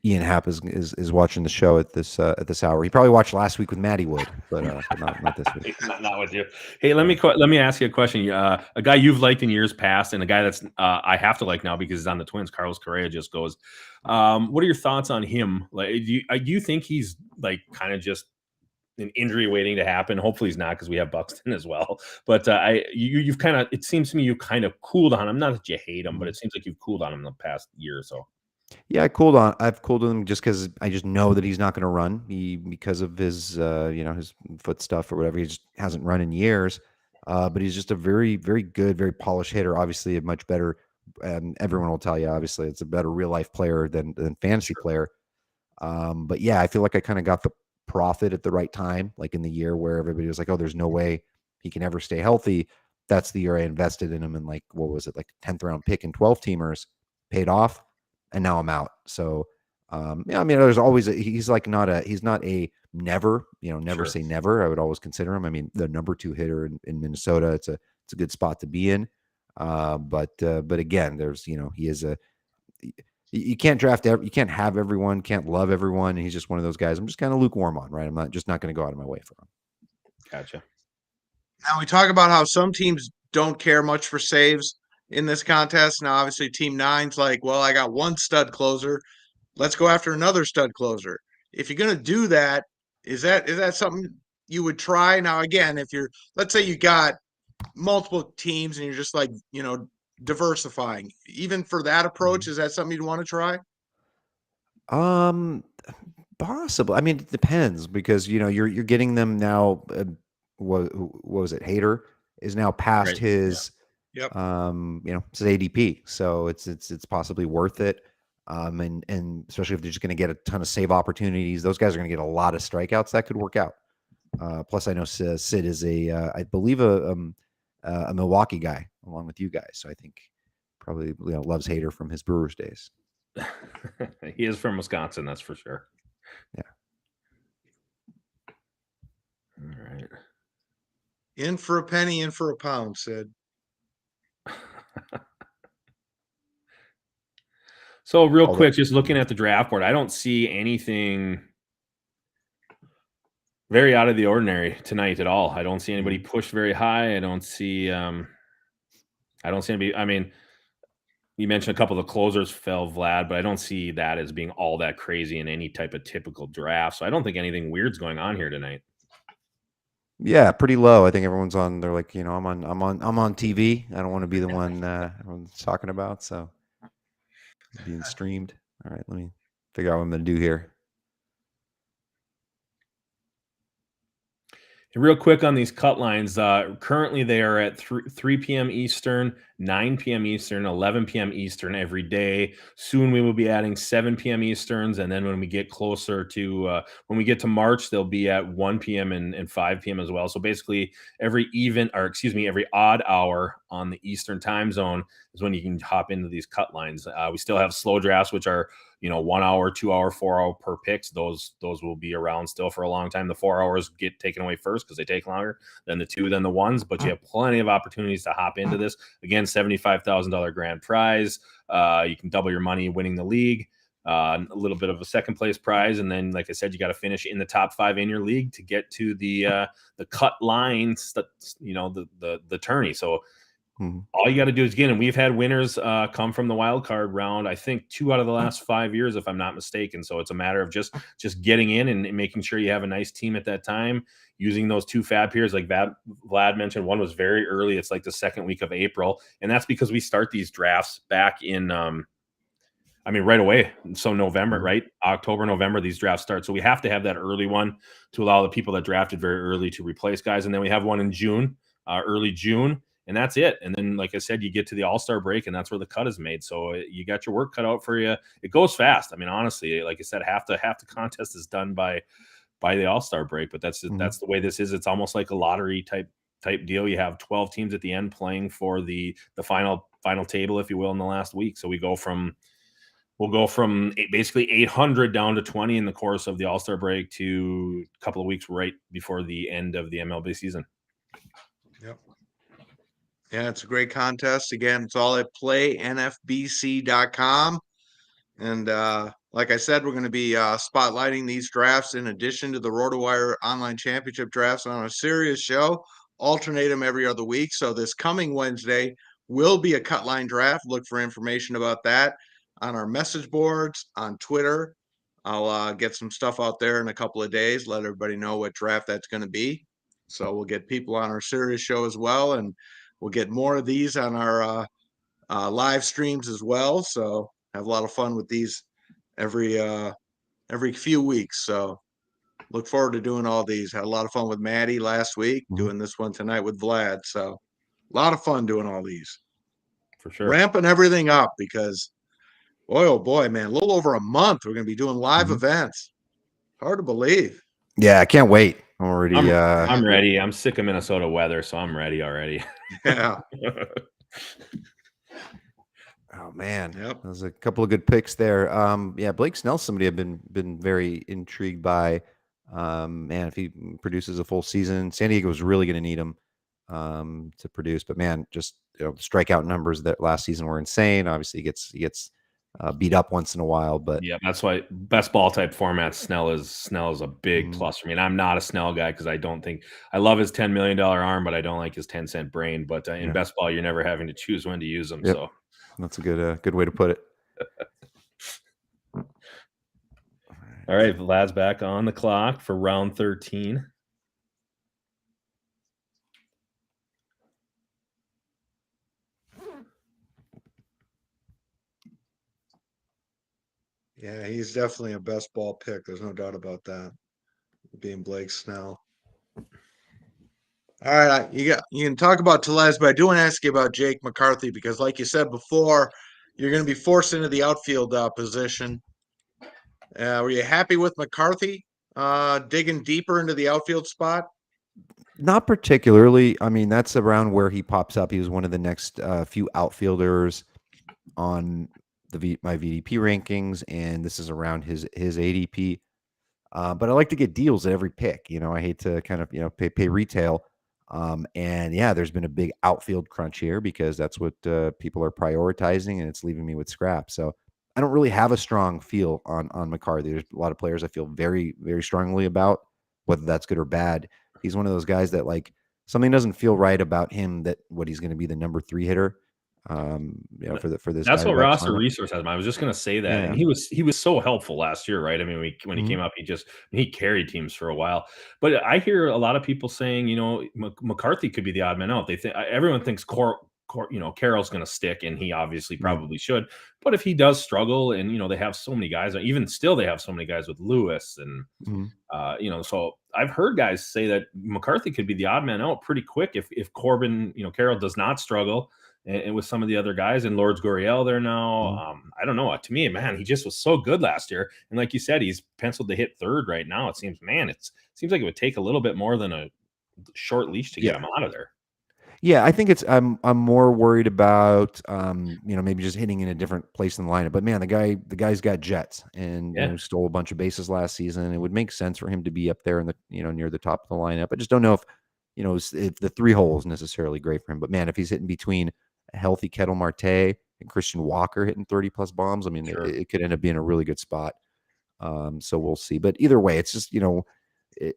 Ian Happ is watching the show at this hour. He probably watched last week with Matty Wood, but not this week. not with you. Hey, let me ask you a question. A guy you've liked in years past, and a guy that's I have to like now because he's on the Twins. Carlos Correa just goes. What are your thoughts on him? Like, do you think he's like kind of just an injury waiting to happen? Hopefully he's not, because we have Buxton as well. But you've kind of, it seems to me you kind of cooled on him. Not that you hate him, but it seems like you've cooled on him the past year or so. Yeah, I've cooled on him just because I just know that he's not going to run. Because of his his foot stuff or whatever. He just hasn't run in years. But he's just a very, very good, very polished hitter. Obviously, a much better. Everyone will tell you, obviously, it's a better real life player than fantasy player. But yeah, I feel like I kind of got the profit at the right time, like in the year where everybody was like, "Oh, there's no way he can ever stay healthy." that's the year I invested in him, and like, what was it, like 10th round pick and 12 teamers, paid off, and now I'm out. So yeah, I mean, there's always he's not a never, never Sure. say never. I would always consider him. I mean, the number 2 hitter in Minnesota, it's a good spot to be in. But again, there's, he is you can't you can't have everyone, can't love everyone. And he's just one of those guys I'm just kind of lukewarm on, right? I'm not going to go out of my way for him. Gotcha. Now we talk about how some teams don't care much for saves in this contest. Now, obviously, Team 9's like, well, I got one stud closer. Let's go after another stud closer. If you're going to do that, is that something you would try? Now, again, if you're, let's say you got multiple teams and you're just like, diversifying, even for that approach, is that something you'd want to try? Possible. I mean, it depends, because you're getting them now. What was it? Hader is now past Right. his Yep. his ADP, so it's possibly worth it. And especially if they're just going to get a ton of save opportunities, those guys are going to get a lot of strikeouts. That could work out. Plus, I know Sid is I believe a Milwaukee guy along with you guys, so I think probably loves Hader from his Brewers days. He is from Wisconsin, that's for sure. Yeah. All right. In for a penny, in for a pound, Sid. So real quick, just looking at the draft board, I don't see anything very out of the ordinary tonight at all. I don't see anybody pushed very high. I don't see anybody. I mean, you mentioned a couple of the closers fell, Vlad, but I don't see that as being all that crazy in any type of typical draft. So I don't think anything weird's going on here tonight. Yeah, pretty low. I think everyone's on. They're like, I'm on TV. I don't want to be the one everyone's talking about. So being streamed. All right, let me figure out what I'm going to do here. Real quick on these cut lines, currently they are at 3 p.m. Eastern, 9 p.m. Eastern, 11 p.m. Eastern every day. Soon we will be adding 7 p.m. Easterns, and then when we get closer to when we get to March, they'll be at 1 p.m. and 5 p.m. as well. So basically, every odd hour on the Eastern time zone is when you can hop into these cut lines. We still have slow drafts, which are 1 hour, 2 hour, 4 hour per picks. Those will be around still for a long time. The 4 hours get taken away first because they take longer than the 2, then the 1s, but you have plenty of opportunities to hop into this. Again, $75,000 grand prize. You can double your money winning the league. A little bit of a second place prize, and then, like I said, you got to finish in the top 5 in your league to get to the cut lines. The tourney. So. All you got to do is get in. We've had winners come from the wild card round, I think 2 out of the last 5 years, if I'm not mistaken. So it's a matter of just getting in and making sure you have a nice team at that time, using those 2 fab periods like Vlad mentioned. One was very early. It's like the second week of April. And that's because we start these drafts back in, right away. So November, right? October, November, these drafts start. So we have to have that early one to allow the people that drafted very early to replace guys. And then we have one in June, early June. And that's it. And then, like I said, you get to the All-Star break, and that's where the cut is made. So you got your work cut out for you. It goes fast. I mean, honestly, like I said, half the contest is done by the All-Star break. But that's the way this is. It's almost like a lottery type deal. You have 12 teams at the end playing for the final table, if you will, in the last week. So we'll go from basically 800 down to 20 in the course of the All-Star break to a couple of weeks right before the end of the MLB season. Yep. Yeah, it's a great contest. Again, it's all at playnfbc.com. And like I said, we're going to be spotlighting these drafts in addition to the RotoWire Online Championship drafts on a serious show. Alternate them every other week. So this coming Wednesday will be a Cutline draft. Look for information about that on our message boards, on Twitter. I'll get some stuff out there in a couple of days, let everybody know what draft that's going to be. So we'll get people on our serious show as well, and we'll get more of these on our live streams as well. So have a lot of fun with these every few weeks. So look forward to doing all these. Had a lot of fun with Maddie last week, doing this one tonight with Vlad. So a lot of fun doing all these. For sure. Ramping everything up because, boy, oh boy, man, a little over a month we're going to be doing live events. Hard to believe. Yeah, I can't wait. already. I'm ready. I'm sick of Minnesota weather, so I'm ready already. Yeah. Oh man, Yep. there's a couple of good picks there. Yeah, Blake Snell's somebody I've been very intrigued by. Man, if he produces a full season, San Diego was really going to need him to produce. But man, just strikeout numbers that last season were insane. Obviously, he gets beat up once in a while, but Yeah, that's why best ball type format Snell is a big Mhm. plus for me. And I'm not a Snell guy because I don't think I love his $10 million arm, but I don't like his 10-cent brain. But in Yeah. best ball, you're never having to choose when to use them. Yep. So That's a good way to put it. all right, Vlad's back on the clock for round 13. Yeah, he's definitely a best ball pick. There's no doubt about that. Being Blake Snell. All right, you can talk about Tellez, but I do want to ask you about Jake McCarthy because, like you said before, you're going to be forced into the outfield position. Were you happy with McCarthy digging deeper into the outfield spot? Not particularly. I mean, that's around where he pops up. He was one of the next few outfielders on my VDP rankings, and this is around his ADP. But I like to get deals at every pick. I hate to kind of pay retail. And yeah, there's been a big outfield crunch here because that's what people are prioritizing, and it's leaving me with scrap. So I don't really have a strong feel on McCarthy. There's a lot of players I feel very, very strongly about, whether that's good or bad. He's one of those guys that like something doesn't feel right about him that what he's going to be the number 3 hitter. For this That's guy what Rex roster lineup. resource has him. I was just going to say that, Yeah. and he was so helpful last year, right? I mean, when he Mhm. came up, he carried teams for a while. But I hear a lot of people saying, McCarthy could be the odd man out. They think everyone thinks Carroll's going to stick, and he obviously Yeah. probably should. But if he does struggle, and they have so many guys, even still they have so many guys with Lewis and. Mhm. So I've heard guys say that McCarthy could be the odd man out pretty quick if Corbin, Carroll does not struggle and with some of the other guys and Lourdes Gurriel there now. Mhm. I don't know. To me, man, he just was so good last year. And like you said, he's penciled to hit third right now. It seems like it would take a little bit more than a short leash to get Yeah. him out of there. Yeah, I think I'm more worried about maybe just hitting in a different place in the lineup. But man, the guy's got jets and Yeah. stole a bunch of bases last season. It would make sense for him to be up there in the near the top of the lineup. I just don't know if the 3 hole is necessarily great for him. But man, if he's hitting between a healthy Kettle Marte and Christian Walker hitting 30 plus bombs, I mean Sure. it could end up being a really good spot. So we'll see. But either way, it's just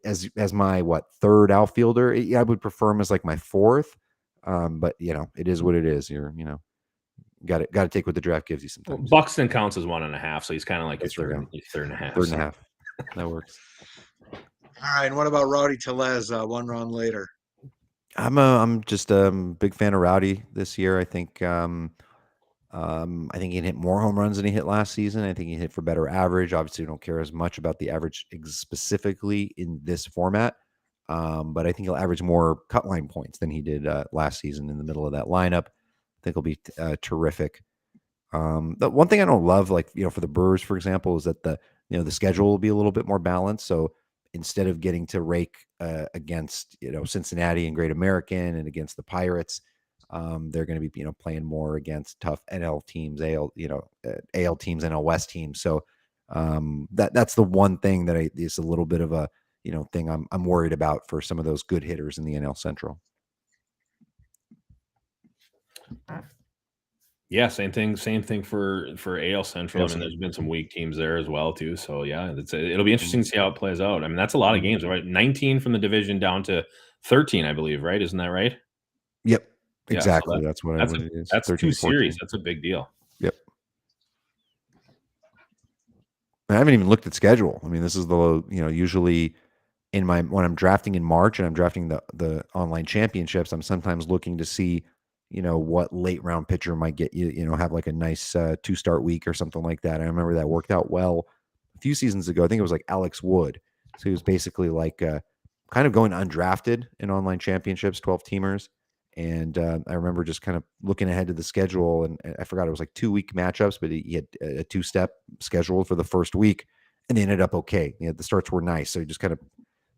as my third outfielder, I would prefer him as like my fourth. But it is what it is. You're got to take what the draft gives you Well, sometimes. Buxton counts as 1.5, so he's kind of like That's your true, third, your third and a half. Third and a half. That works. All right, and what about Rowdy Tellez 1 round later? I'm just a big fan of Rowdy this year. I think I think he can hit more home runs than he hit last season. I think he hit for better average. Obviously, we don't care as much about the average specifically in this format. But I think he'll average more cut line points than he did last season in the middle of that lineup. I think he'll be terrific. The one thing I don't love, for the Brewers, for example, is that the schedule will be a little bit more balanced. So instead of getting to rake against Cincinnati and Great American and against the Pirates, they're going to be playing more against tough NL teams, AL teams, NL West teams. So that's the one thing that is a little bit of a thing I'm worried about for some of those good hitters in the NL Central. Yeah, same thing for AL Central. AL I mean, there's Central. been some weak teams there as well too. So yeah, it'll be interesting to see how it plays out. I mean, that's a lot of games, right? 19 from the division down to 13, I believe, right? Isn't that right? Yep, Yeah, exactly. That's what that's it is. that's 13 2 to 14. series. That's a big deal. Yep. I haven't even looked at schedule. I mean, this is usually when I'm drafting in March and I'm drafting the online championships, I'm sometimes looking to see, what late round pitcher might get have like a nice 2-start week or something like that. I remember that worked out well a few seasons ago. I think it was like Alex Wood. So he was basically like kind of going undrafted in online championships, 12 teamers. And I remember just kind of looking ahead to the schedule, and I forgot it was like 2-week matchups, but he had a 2-step schedule for the first week, and they ended up okay. The starts were nice, so he just kind of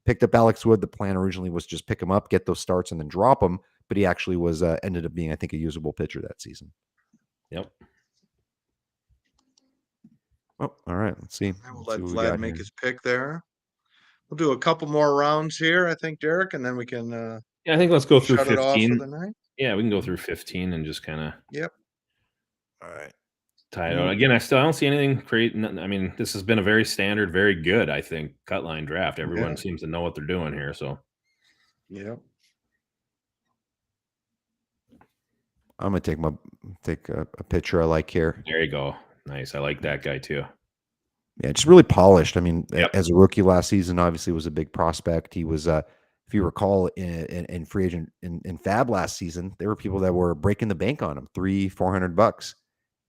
picked up Alex Wood. The plan originally was just pick him up, get those starts, and then drop him. But he actually was ended up being, I think, a usable pitcher that season. Yep. Oh, all right. Let's see. I will Let's let see what we Vlad got make here. his pick there. We'll do a couple more rounds here, I think, Darik, and then we can Yeah, I think let's go through shut it off 15. for the night. Yeah, we can go through 15 and just kind of Yep. All right. tie it out. Again, I don't see anything great. I mean, this has been a very standard, very good, I think, Cutline draft. Everyone seems to know what they're doing here. So, yep. I'm gonna take a picture I like here. There you go. Nice. I like that guy too. Yeah, just really polished. I mean, Yep. as a rookie last season, obviously was a big prospect. He was, if you recall, in free agent in Fab last season, there were people that were breaking the bank on him, $300-400,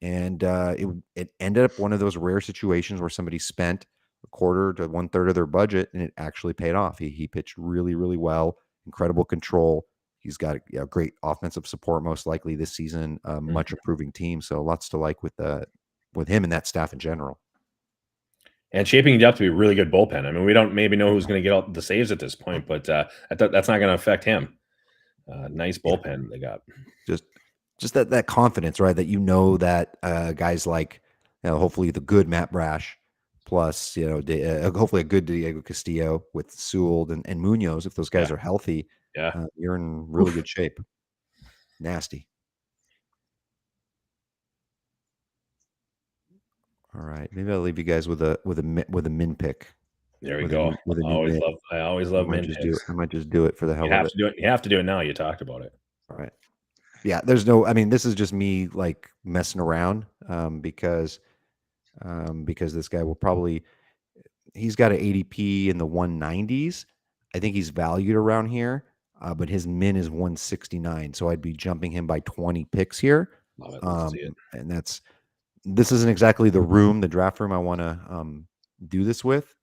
and it ended up one of those rare situations where somebody spent a quarter to 1/3 of their budget, and it actually paid off. He pitched really, really well, incredible control. He's got great offensive support, most likely this season, much improving team. So lots to like with him and that staff in general. And shaping it up to be a really good bullpen. I mean, we don't maybe know who's going to get all the saves at this point, but that's not going to affect him. Nice bullpen they got. Just that confidence, right? That that guys like, hopefully the good Matt Brash, plus hopefully a good Diego Castillo with Sewell and Munoz. If those guys are healthy, you're in really good shape. Nasty. All right, maybe I'll leave you guys with a min pick. There we go. I always love min picks. I might just do it for the hell of it. You have to do it now. You talked about it. All right. Yeah, this is just me like messing around because this guy will he's got an ADP in the 190s. I think he's valued around here, but his min is 169. So I'd be jumping him by 20 picks here. Love it. Let's see it. And this isn't exactly the draft room I want to do this with,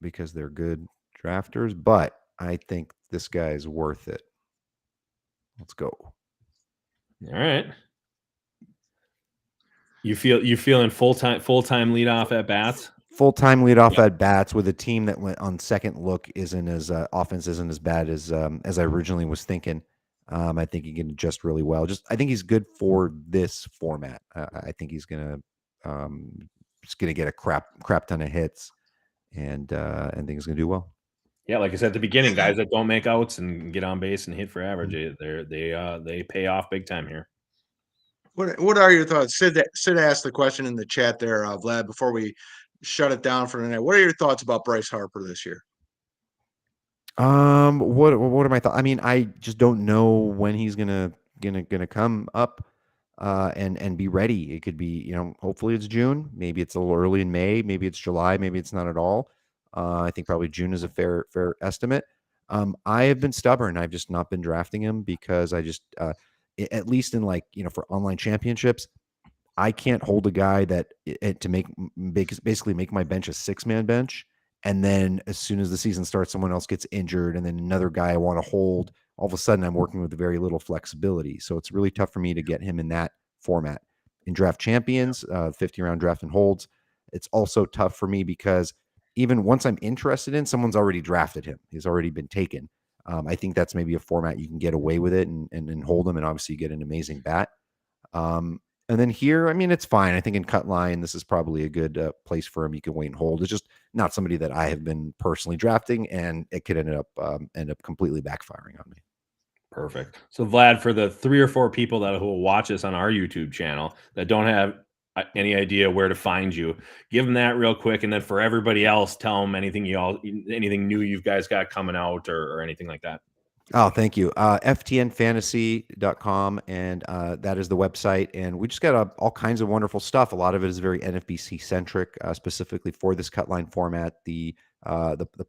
because they're good drafters, but I think this guy is worth it. Let's go. All right. You feeling full-time leadoff at bats? Full-time leadoff at bats with a team that went on second look isn't as offense isn't as bad as I originally was thinking. I think he can adjust really well. I think he's good for this format. I think he's gonna get a crap ton of hits, and I think he's gonna do well. Yeah, like I said at the beginning, guys that don't make outs and get on base and hit for average, they pay off big time here. What are your thoughts? Sid asked the question in the chat there, Vlad, before we shut it down for the night. What are your thoughts about Bryce Harper this year? What are my thoughts? I mean, I just don't know when he's gonna come up and be ready. It could be, hopefully it's June, maybe it's a little early in May, maybe it's July, maybe it's not at all. I think probably June is a fair estimate. I have been stubborn. I've just not been drafting him because I just at least in for online championships, I can't hold a guy that to basically make my bench a 6-man bench. And then as soon as the season starts, someone else gets injured, and then another guy I want to hold. All of a sudden, I'm working with very little flexibility. So it's really tough for me to get him in that format. In draft champions, 50-round draft and holds, it's also tough for me because even once I'm interested in, someone's already drafted him. He's already been taken. I think that's maybe a format you can get away with it and hold him, and obviously you get an amazing bat. And then here, I mean, it's fine. I think in Cutline, this is probably a good place for him. You can wait and hold. It's just not somebody that I have been personally drafting, and it could end up completely backfiring on me. Perfect. So Vlad, for the 3 or 4 people that will watch us on our YouTube channel that don't have any idea where to find you, give them that real quick, and then for everybody else, tell them anything new you guys got coming out or anything like that. Oh, thank you. ftnfantasy.com, and that is the website. And we just got all kinds of wonderful stuff. A lot of it is very NFBC centric, specifically for this Cutline format, the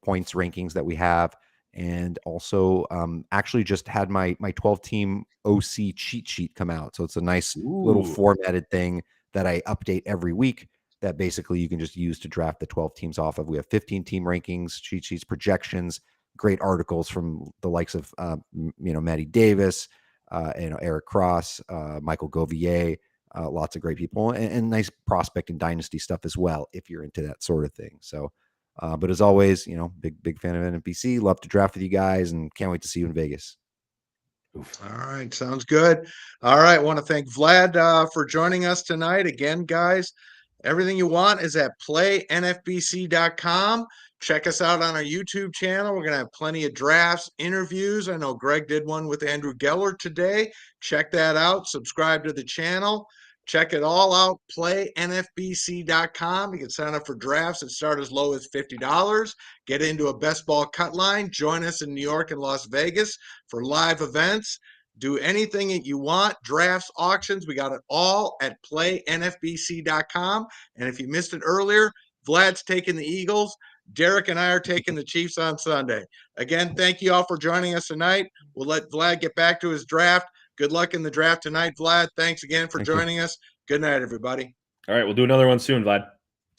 points rankings that we have. And also actually just had my 12-team OC cheat sheet come out. So it's a nice little formatted thing that I update every week that basically you can just use to draft the 12 teams off of. We have 15-team rankings, cheat sheets, projections, great articles from the likes of, Matty Davis, Eric Cross, Michael Govier, lots of great people, and nice prospect and dynasty stuff as well, if you're into that sort of thing. So But as always, big fan of NFBC. Love to draft with you guys, and can't wait to see you in Vegas. All right, sounds good. All right, want to thank Vlad for joining us tonight. Again, guys, everything you want is at playnfbc.com. Check us out on our YouTube channel. We're going to have plenty of drafts, interviews. I know Greg did one with Andrew Geller today. Check that out. Subscribe to the channel. Check it all out, playnfbc.com. You can sign up for drafts that start as low as $50. Get into a best ball cut line. Join us in New York and Las Vegas for live events. Do anything that you want, drafts, auctions. We got it all at playnfbc.com. And if you missed it earlier, Vlad's taking the Eagles. Darik and I are taking the Chiefs on Sunday. Again, thank you all for joining us tonight. We'll let Vlad get back to his draft. Good luck in the draft tonight, Vlad. Thanks again for joining us. Good night, everybody. All right, we'll do another one soon, Vlad.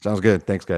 Sounds good. Thanks, guys.